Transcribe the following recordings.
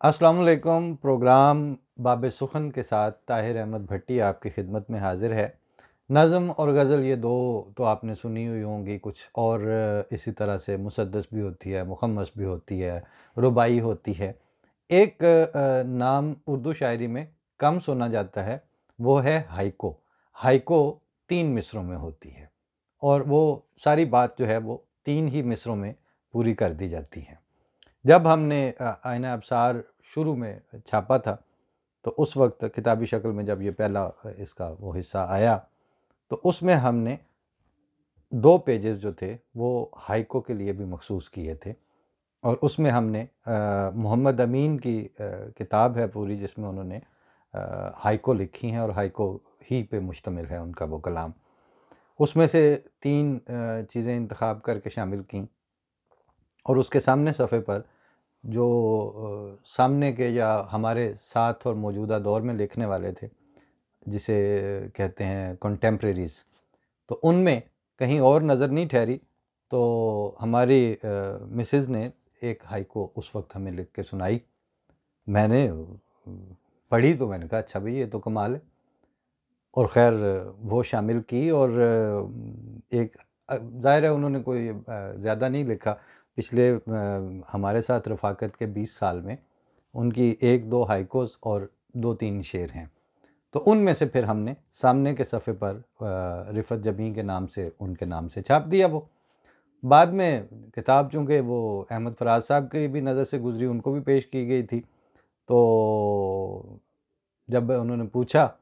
अस्सलाम वालेकुम। प्रोग्राम बाब सुखन के साथ ताहिर अहमद भट्टी आपकी खिदमत में हाजिर है। नज़म और गज़ल ये दो तो आपने सुनी हुई होंगी, कुछ और इसी तरह से मुसद्दस भी होती है, मुखम्मस भी होती है, रुबाई होती है। एक नाम उर्दू शायरी में कम सुना जाता है, वो है हाइको। हाइको 3 मिसरों में होती है और वो सारी बात जो है वो 3 ही मिसरों में पूरी कर दी जाती है। जब हमने आईना अब्सार शुरू में छापा था, तो उस वक्त किताबी शक्ल में जब ये पहला इसका वो हिस्सा आया, तो उसमें हमने 2 पेजेस जो थे वो हाइको के लिए भी मखसूस किए थे। और उसमें हमने मोहम्मद अमीन की किताब है पूरी, जिसमें उन्होंने हाइको लिखी हैं और हाइको ही पे मुश्तमिल है उनका वो कलाम। उसमें से 3 चीज़ें इंतखाब करके शामिल की और उसके सामने सफ़े पर जो सामने के या हमारे साथ और मौजूदा दौर में लिखने वाले थे, जिसे कहते हैं कंटेम्प्रेरीज़, तो उनमें कहीं और नज़र नहीं ठहरी, तो हमारी मिसेज़ ने एक हाइको उस वक्त हमें लिख के सुनाई। मैंने पढ़ी तो मैंने कहा अच्छा भाई ये तो कमाल है, और ख़ैर वो शामिल की। और एक ज़ाहिर है उन्होंने कोई ज़्यादा नहीं लिखा। पिछले हमारे साथ रफ़ाकत के 20 साल में उनकी 1-2 हाइकोस और 2-3 शेर हैं, तो उनमें से फिर हमने सामने के सफ़े पर रिफ़त जबीं के नाम से, उनके नाम से छाप दिया। वो बाद में किताब चूँकि वो अहमद फराज साहब की भी नज़र से गुज़री, उनको भी पेश की गई थी, तो जब उन्होंने पूछा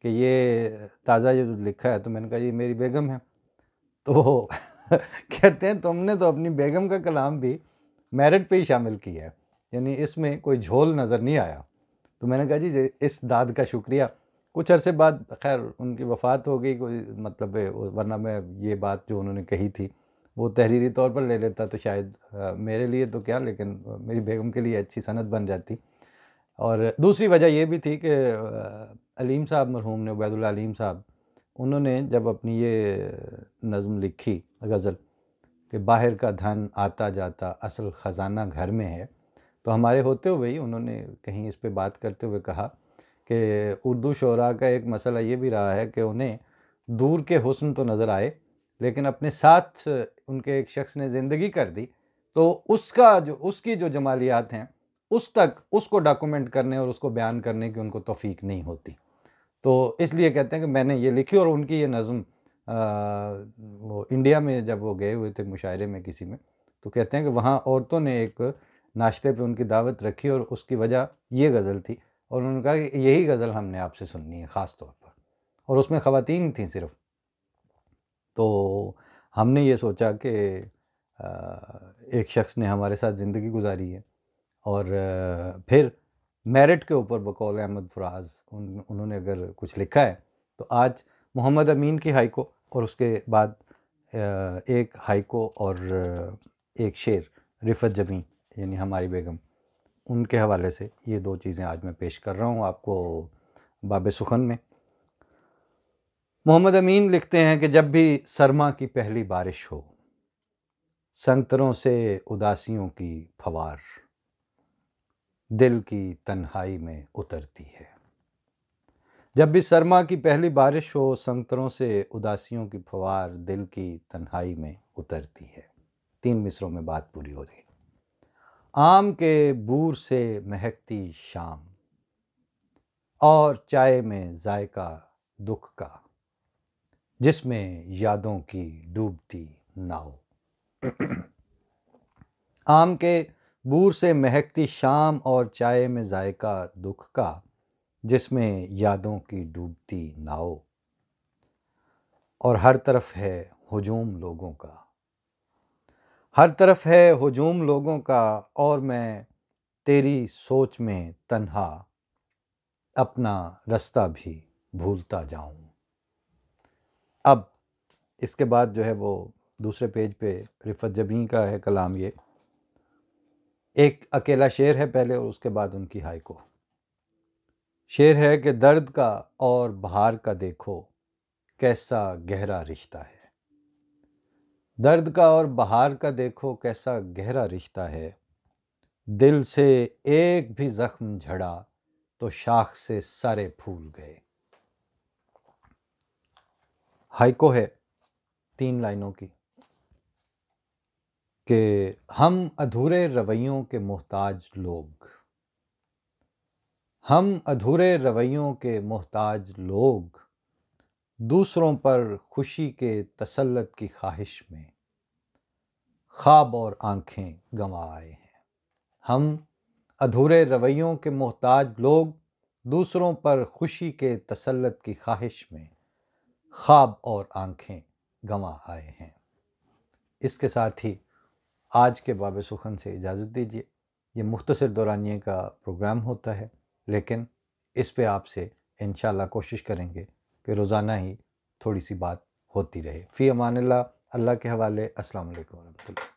कि ये ताज़ा जो लिखा है, तो मैंने कहा ये मेरी बेगम है। तो कहते हैं तुमने तो अपनी बेगम का कलाम भी मेरिट पे ही शामिल किया है, यानी इसमें कोई झोल नज़र नहीं आया। तो मैंने कहा जी इस दाद का शुक्रिया। कुछ अरसे बाद खैर उनकी वफ़ात हो गई, कोई मतलब है, वरना मैं ये बात जो उन्होंने कही थी वो तहरीरी तौर पर ले लेता तो शायद मेरे लिए तो क्या, लेकिन मेरी बेगम के लिए अच्छी सनद बन जाती। और दूसरी वजह ये भी थी कि अलीम साहब, मरहूम ने उबैदुल्ला अलीम साहब, उन्होंने जब अपनी ये नज़म लिखी गज़ल कि बाहर का धन आता जाता असल ख़जाना घर में है, तो हमारे होते हुए ही उन्होंने कहीं इस पे बात करते हुए कहा कि उर्दू शोरा का एक मसला ये भी रहा है कि उन्हें दूर के हुस्न तो नज़र आए, लेकिन अपने साथ उनके एक शख्स ने ज़िंदगी कर दी, तो उसकी जो जमालियात हैं उस तक उसको डॉक्यूमेंट करने और उसको बयान करने की उनको तौफीक नहीं होती। तो इसलिए कहते हैं कि मैंने ये लिखी। और उनकी ये नज़म वो इंडिया में जब वो गए हुए थे मुशायरे में किसी में, तो कहते हैं कि वहाँ औरतों ने एक नाश्ते पे उनकी दावत रखी और उसकी वजह ये गज़ल थी, और उन्होंने कहा कि यही गज़ल हमने आपसे सुननी है ख़ास तौर पर, और उसमें ख़वातीन थीं सिर्फ़। तो हमने ये सोचा कि एक शख्स ने हमारे साथ ज़िंदगी गुजारी है, और फिर मेरिट के ऊपर बकौल अहमद फराज उन्होंने अगर कुछ लिखा है, तो आज मोहम्मद अमीन की हाइको और उसके बाद एक हाइको और एक शेर रिफ़त जबीं यानी हमारी बेगम, उनके हवाले से ये 2 चीज़ें आज मैं पेश कर रहा हूँ आपको बाब सुखन में। मोहम्मद अमीन लिखते हैं कि जब भी सरमा की पहली बारिश हो, संगतरों से उदासियों की फवार दिल की तन्हाई में उतरती है। जब भी सरमा की पहली बारिश हो, संगतरों से उदासियों की फवार दिल की तन्हाई में उतरती है। 3 मिसरों में बात पूरी हो गई। आम के बूर से महकती शाम और चाय में जायका दुख का, जिसमें यादों की डूबती नाव। आम के बूर से महकती शाम और चाय में जायका दुख का, जिसमें यादों की डूबती नाव। और हर तरफ है हुजूम लोगों का, हर तरफ है हुजूम लोगों का, और मैं तेरी सोच में तन्हा अपना रास्ता भी भूलता जाऊं। अब इसके बाद जो है वो दूसरे पेज पे रिफ़त जबीं का है कलाम। ये एक अकेला शेर है पहले और उसके बाद उनकी हाइको। शेर है कि दर्द का और बहार का देखो कैसा गहरा रिश्ता है। दर्द का और बहार का देखो कैसा गहरा रिश्ता है। دل سے ایک بھی زخم جھڑا تو شاخ سے سارے پھول گئے۔ ہائیکو ہے 3 لائنوں کی کہ ہم ادھورے رویوں کے محتاج لوگ، ہم ادھورے رویوں کے محتاج لوگ، دوسروں پر خوشی کے تسلط کی خواہش میں خواب اور آنکھیں گنوا آئے ہیں۔ ہم ادھورے رویوں کے محتاج لوگ، دوسروں پر خوشی کے تسلط کی خواہش میں خواب اور آنکھیں گنوا آئے ہیں۔ اس کے ساتھ ہی آج کے باب سخن سے اجازت دیجیے۔ یہ مختصر دورانیے کا پروگرام ہوتا ہے، لیکن اس پہ آپ سے انشاءاللہ کوشش کریں گے کہ روزانہ ہی تھوڑی سی بات ہوتی رہے۔ فی امان اللہ، اللہ کے حوالے۔ السلام علیکم ورحمۃ اللہ۔